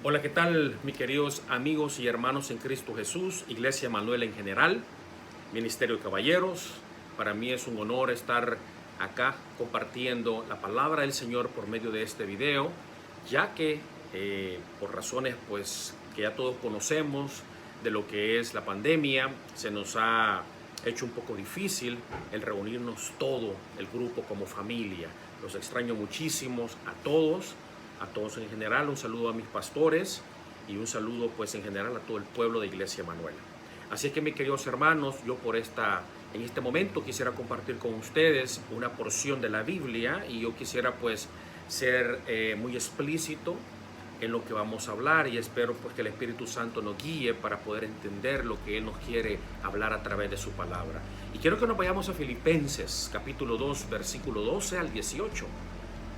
Hola, ¿qué tal, mis queridos amigos y hermanos en Cristo Jesús, Iglesia Emanuel en general, Ministerio de Caballeros? Para mí es un honor estar acá compartiendo la palabra del Señor por medio de este video, ya que por razones pues que ya todos conocemos de lo que es la pandemia, se nos ha hecho un poco difícil el reunirnos todo el grupo como familia. Los extraño muchísimos a todos en general. Un saludo a mis pastores y un saludo pues en general a todo el pueblo de Iglesia Emanuel. Así es que, mis queridos hermanos, yo en este momento quisiera compartir con ustedes una porción de la Biblia, y yo quisiera pues ser muy explícito en lo que vamos a hablar, y espero pues que el Espíritu Santo nos guíe para poder entender lo que Él nos quiere hablar a través de su palabra. Y quiero que nos vayamos a Filipenses capítulo 2, versículo 12 al 18.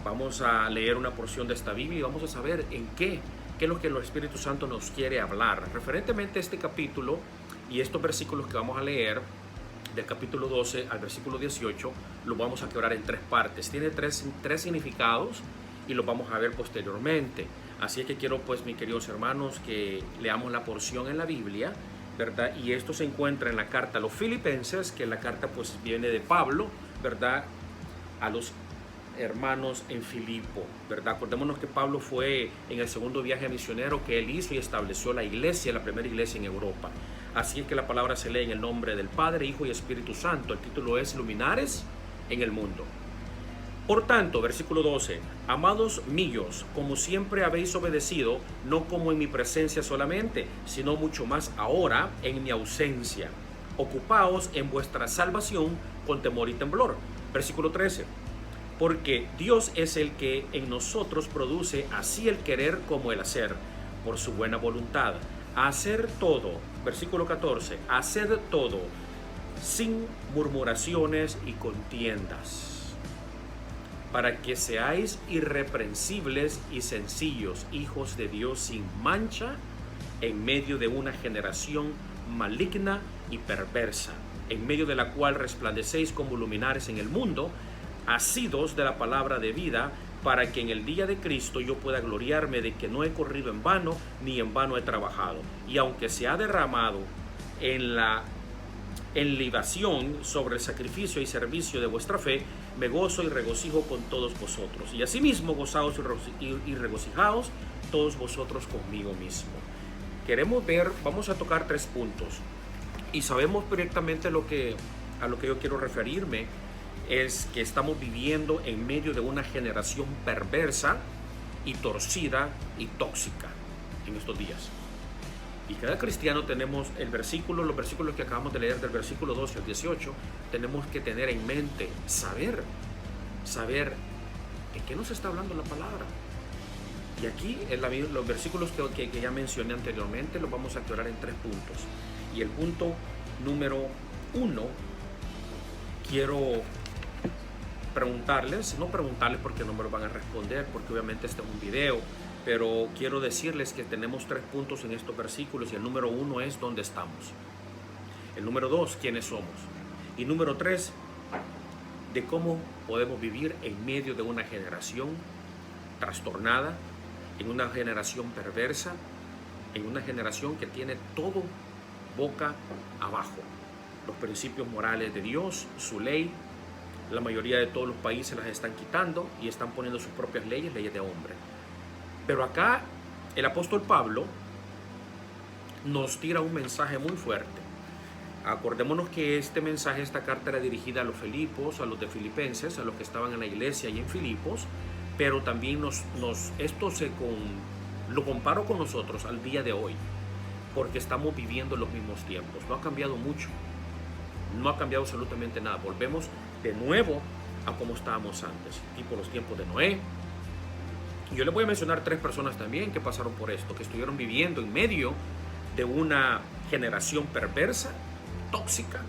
Vamos a leer una porción de esta Biblia y vamos a saber en qué es lo que el Espíritu Santo nos quiere hablar. Referentemente a este capítulo y estos versículos que vamos a leer, del capítulo 12 al versículo 18, los vamos a quebrar en tres partes. Tiene tres significados y los vamos a ver posteriormente. Así es que quiero pues, mis queridos hermanos, que leamos la porción en la Biblia, ¿verdad? Y esto se encuentra en la carta a los Filipenses, que la carta pues viene de Pablo, ¿verdad?, a los hermanos en Filipo, ¿verdad? Acordémonos que Pablo fue en el segundo viaje misionero que él hizo y estableció la iglesia, la primera iglesia en Europa. Así es que la palabra se lee en el nombre del Padre, Hijo y Espíritu Santo. El título es Luminares en el Mundo. Por tanto, versículo 12, amados míos, como siempre habéis obedecido, no como en mi presencia solamente, sino mucho más ahora en mi ausencia. Ocupaos en vuestra salvación con temor y temblor. Versículo 13. Porque Dios es el que en nosotros produce así el querer como el hacer, por su buena voluntad. Hacer todo, versículo 14, haced todo sin murmuraciones y contiendas, para que seáis irreprensibles y sencillos, hijos de Dios sin mancha, en medio de una generación maligna y perversa, en medio de la cual resplandecéis como luminares en el mundo, asidos de la palabra de vida, para que en el día de Cristo yo pueda gloriarme de que no he corrido en vano, ni en vano he trabajado. Y aunque se ha derramado en libación sobre el sacrificio y servicio de vuestra fe, me gozo y regocijo con todos vosotros. Y asimismo gozaos y regocijaos todos vosotros conmigo mismo. Vamos a tocar tres puntos. Y sabemos directamente a lo que yo quiero referirme. Es que estamos viviendo en medio de una generación perversa y torcida y tóxica en estos días. Y cada cristiano tenemos los versículos que acabamos de leer, del versículo 12 al 18, tenemos que tener en mente, saber de qué nos está hablando la palabra. Y aquí los versículos que ya mencioné anteriormente los vamos a aclarar en tres puntos. Y el punto número 1, quiero no preguntarles porque no me lo van a responder, porque obviamente este es un video, pero quiero decirles que tenemos tres puntos en estos versículos, y el número 1 es dónde estamos. El número 2, quiénes somos. Y número 3, de cómo podemos vivir en medio de una generación trastornada, en una generación perversa, en una generación que tiene todo boca abajo. Los principios morales de Dios, su ley, la mayoría de todos los países las están quitando y están poniendo sus propias leyes de hombre. Pero acá el apóstol Pablo nos tira un mensaje muy fuerte. Acordémonos que esta carta era dirigida a los Filipos, a los de Filipenses, a los que estaban en la iglesia y en Filipos, pero también lo comparo con nosotros al día de hoy, porque estamos viviendo los mismos tiempos. No ha cambiado mucho, no ha cambiado absolutamente nada. Volvemos de nuevo a como estábamos antes, tipo los tiempos de Noé. Yo les voy a mencionar tres personas también que pasaron por esto, que estuvieron viviendo en medio de una generación perversa, tóxica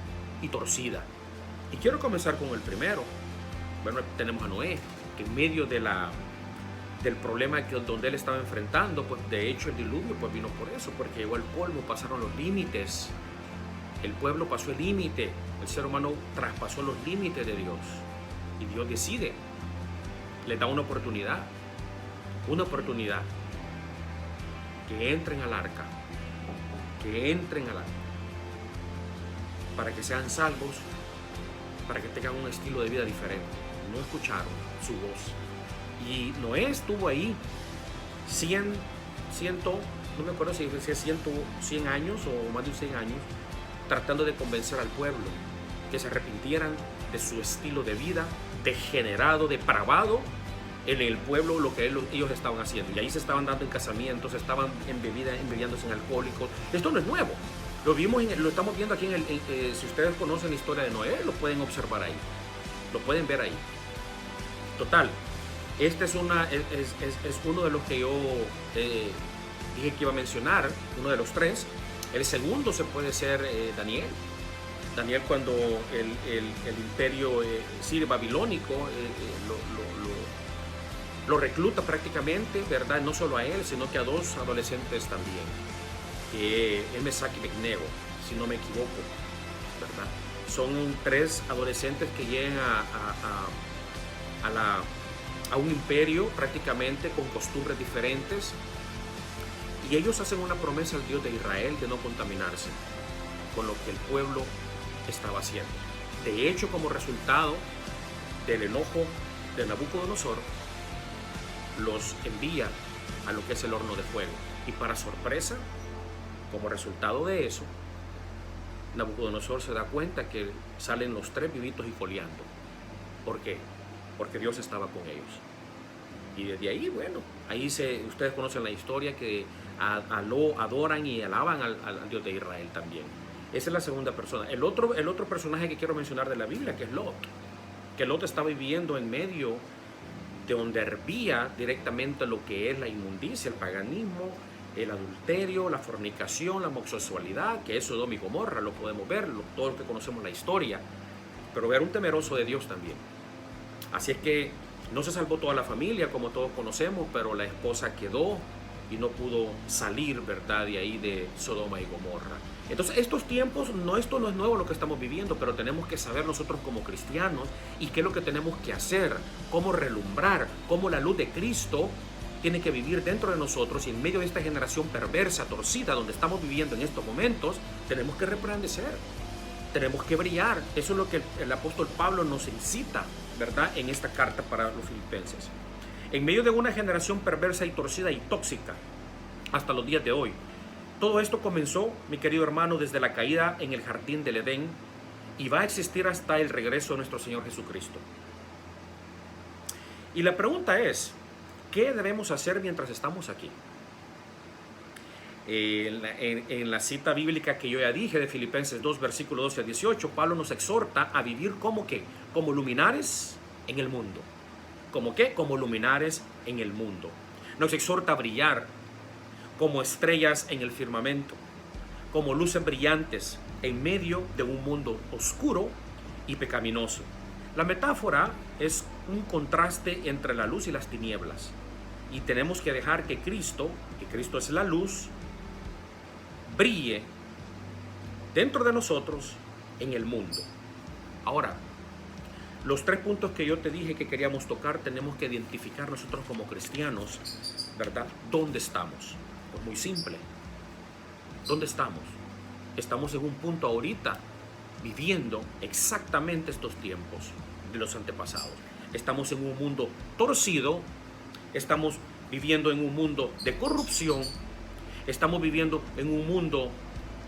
y torcida. Y quiero comenzar con el primero. Bueno, tenemos a Noé, que en medio del problema donde él estaba enfrentando, pues de hecho el diluvio pues vino por eso, porque llegó el polvo, pasaron los límites. El pueblo pasó el límite, el ser humano traspasó los límites de Dios. Y Dios decide, le da una oportunidad. que entren al arca, para que sean salvos, para que tengan un estilo de vida diferente. No escucharon su voz. Y Noé estuvo ahí 100, no me acuerdo si decía 100 años o más de 100 años, tratando de convencer al pueblo que se arrepintieran de su estilo de vida degenerado, depravado en el pueblo, lo que ellos estaban haciendo. Y ahí se estaban dando en casamientos, estaban embebiéndose en alcohólicos. Esto no es nuevo. Lo estamos viendo aquí si ustedes conocen la historia de Noé, lo pueden observar ahí. Lo pueden ver ahí. Total. Este es uno de los que yo dije que iba a mencionar, uno de los tres. El segundo se puede ser Daniel. Daniel, cuando el imperio sirio babilónico lo recluta prácticamente, ¿verdad? No solo a él, sino que a dos adolescentes también, que es Mesac y Abednego, si no me equivoco, ¿verdad? Son tres adolescentes que llegan a un imperio prácticamente con costumbres diferentes, y ellos hacen una promesa al Dios de Israel de no contaminarse con lo que el pueblo estaba haciendo. De hecho, como resultado del enojo de Nabucodonosor, los envía a lo que es el horno de fuego. Y para sorpresa, como resultado de eso, Nabucodonosor se da cuenta que salen los tres vivitos y coleando. ¿Por qué? Porque Dios estaba con ellos. Y desde ahí, bueno, ustedes conocen la historia, que adoran y alaban al Dios de Israel también. Esa es la segunda persona. El otro personaje que quiero mencionar de la Biblia, que es Lot. Que Lot estaba viviendo en medio de donde hervía directamente lo que es la inmundicia, el paganismo, el adulterio, la fornicación, la homosexualidad, que es Sodoma y Gomorra, lo podemos ver, todos los que conocemos la historia. Pero era un temeroso de Dios también. Así es que no se salvó toda la familia, como todos conocemos, pero la esposa quedó y no pudo salir, ¿verdad?, de ahí de Sodoma y Gomorra. Entonces, estos tiempos, esto no es nuevo lo que estamos viviendo, pero tenemos que saber nosotros como cristianos y qué es lo que tenemos que hacer, cómo relumbrar, cómo la luz de Cristo tiene que vivir dentro de nosotros, y en medio de esta generación perversa, torcida, donde estamos viviendo en estos momentos, tenemos que resplandecer, tenemos que brillar. Eso es lo que el apóstol Pablo nos incita, ¿verdad?, en esta carta para los filipenses. En medio de una generación perversa y torcida y tóxica, hasta los días de hoy. Todo esto comenzó, mi querido hermano, desde la caída en el jardín del Edén, y va a existir hasta el regreso de nuestro Señor Jesucristo. Y la pregunta es, ¿qué debemos hacer mientras estamos aquí? En la cita bíblica que yo ya dije de Filipenses 2, versículo 12 al 18, Pablo nos exhorta a vivir como ¿qué? Como luminares en el mundo. ¿Como qué? Como luminares en el mundo. Nos exhorta a brillar como estrellas en el firmamento, como luces brillantes en medio de un mundo oscuro y pecaminoso. La metáfora es un contraste entre la luz y las tinieblas, y tenemos que dejar que Cristo es la luz, brille dentro de nosotros en el mundo. Ahora, los tres puntos que yo te dije que queríamos tocar, tenemos que identificar nosotros como cristianos, ¿verdad?, ¿dónde estamos? Pues muy simple. ¿Dónde estamos? Estamos en un punto ahorita viviendo exactamente estos tiempos de los antepasados. Estamos en un mundo torcido, estamos viviendo en un mundo de corrupción, estamos viviendo en un mundo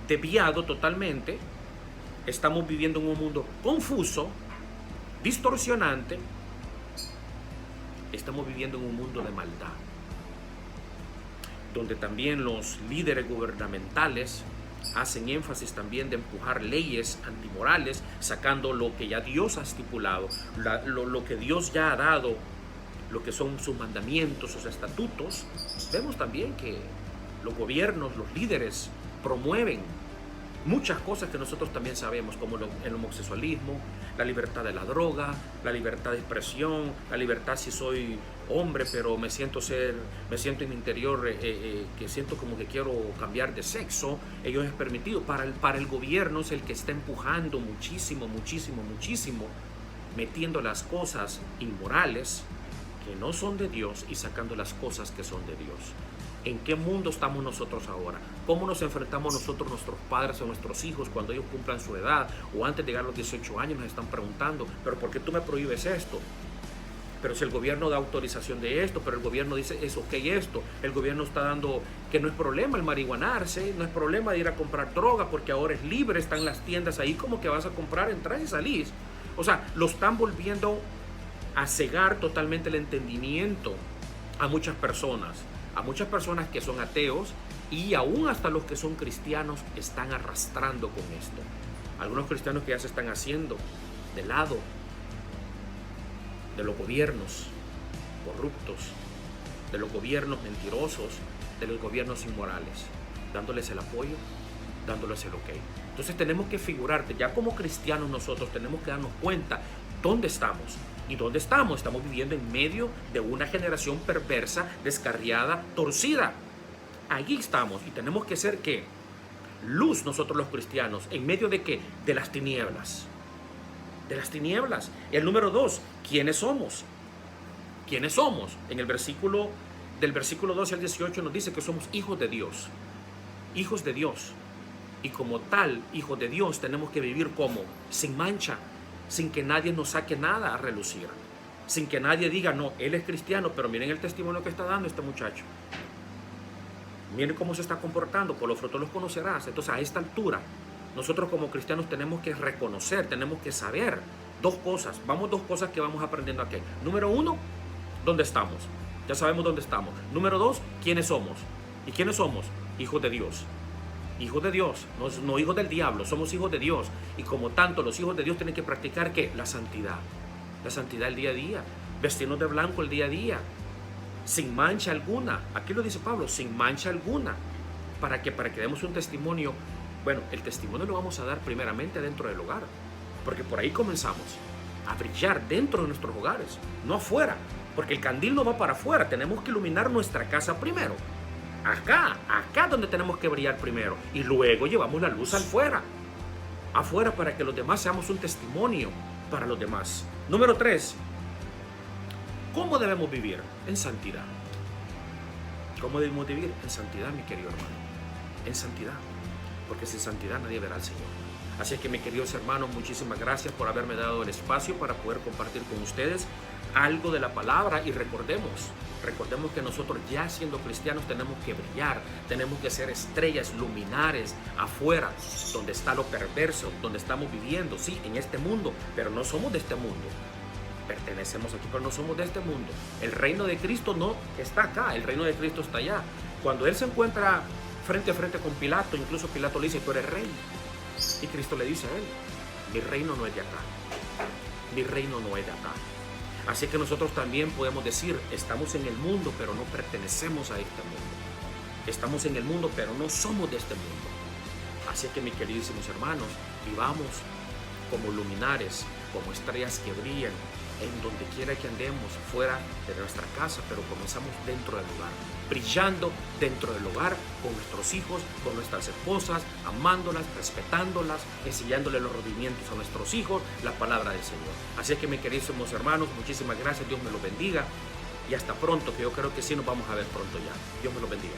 desviado totalmente, estamos viviendo en un mundo confuso, distorsionante, estamos viviendo en un mundo de maldad, donde también los líderes gubernamentales hacen énfasis también de empujar leyes antimorales, sacando lo que ya Dios ha estipulado, lo que Dios ya ha dado, lo que son sus mandamientos, sus estatutos. Vemos también que los gobiernos, los líderes promueven muchas cosas que nosotros también sabemos, como el homosexualismo, la libertad de la droga, la libertad de expresión, la libertad si soy hombre pero me siento en mi interior que siento como que quiero cambiar de sexo. Ellos es permitido. Para el gobierno es el que está empujando muchísimo, metiendo las cosas inmorales que no son de Dios y sacando las cosas que son de Dios. ¿En qué mundo estamos nosotros ahora? ¿Cómo nos enfrentamos nosotros, nuestros padres o nuestros hijos cuando ellos cumplan su edad o antes de llegar a los 18 años? Nos están preguntando, ¿pero por qué tú me prohíbes esto? Pero si el gobierno da autorización de esto, pero el gobierno dice es ok esto, el gobierno está dando que no es problema el marihuanarse, no es problema de ir a comprar droga porque ahora es libre, están las tiendas ahí como que vas a comprar, entras y salís. O sea, lo están volviendo a cegar totalmente el entendimiento a muchas personas que son ateos y aún hasta los que son cristianos están arrastrando con esto. Algunos cristianos que ya se están haciendo de lado de los gobiernos corruptos, de los gobiernos mentirosos, de los gobiernos inmorales, dándoles el apoyo, dándoles el ok. Entonces tenemos que figurarte, ya como cristianos nosotros tenemos que darnos cuenta dónde estamos. ¿Y dónde estamos? Estamos viviendo en medio de una generación perversa, descarriada, torcida. Allí estamos y tenemos que ser ¿qué? Luz nosotros los cristianos, ¿en medio de qué? De las tinieblas. De las tinieblas. El número 2, ¿quiénes somos? ¿Quiénes somos? En el versículo, del versículo 12 al 18 nos dice que somos hijos de Dios. Hijos de Dios. Y como tal, hijos de Dios, tenemos que vivir como sin mancha, sin que nadie nos saque nada a relucir, sin que nadie diga, no, él es cristiano, pero miren el testimonio que está dando este muchacho. Miren cómo se está comportando, por los frutos los conocerás. Entonces, a esta altura, nosotros como cristianos tenemos que reconocer, tenemos que saber dos cosas que vamos aprendiendo aquí. Número 1, ¿dónde estamos? Ya sabemos dónde estamos. Número 2, ¿quiénes somos? ¿Y quiénes somos? Hijos de Dios. Hijos de Dios, no hijos del diablo, somos hijos de Dios. Y como tanto, los hijos de Dios tienen que practicar ¿qué? La santidad. La santidad el día a día. Vestirnos de blanco el día a día. Sin mancha alguna. Aquí lo dice Pablo, sin mancha alguna. ¿Para qué? Para que demos un testimonio. Bueno, el testimonio lo vamos a dar primeramente dentro del hogar. Porque por ahí comenzamos a brillar dentro de nuestros hogares, no afuera. Porque el candil no va para afuera, tenemos que iluminar nuestra casa primero. Acá donde tenemos que brillar primero. Y luego llevamos la luz afuera para que los demás seamos un testimonio para los demás. Número 3. ¿Cómo debemos vivir? En santidad. ¿Cómo debemos vivir? En santidad, mi querido hermano. En santidad. Porque sin santidad nadie verá al Señor. Así que, mis queridos hermanos, muchísimas gracias por haberme dado el espacio para poder compartir con ustedes algo de la palabra. Y recordemos que nosotros, ya siendo cristianos, tenemos que brillar, tenemos que ser estrellas luminares afuera, donde está lo perverso, donde estamos viviendo, sí, en este mundo, pero no somos de este mundo. Pertenecemos aquí, pero no somos de este mundo. El reino de Cristo no está acá, el reino de Cristo está allá. Cuando Él se encuentra frente a frente con Pilato, incluso Pilato le dice, tú eres rey. Y Cristo le dice a él, mi reino no es de acá, mi reino no es de acá. Así que nosotros también podemos decir, estamos en el mundo, pero no pertenecemos a este mundo. Estamos en el mundo, pero no somos de este mundo. Así que, mis queridísimos hermanos, vivamos como luminares, como estrellas que brillan en donde quiera que andemos, fuera de nuestra casa, pero comenzamos dentro del hogar, brillando dentro del hogar con nuestros hijos, con nuestras esposas, amándolas, respetándolas, enseñándoles los rodimientos a nuestros hijos, la palabra del Señor. Así que, mis queridísimos hermanos, muchísimas gracias, Dios me los bendiga y hasta pronto, que yo creo que sí nos vamos a ver pronto ya. Dios me los bendiga.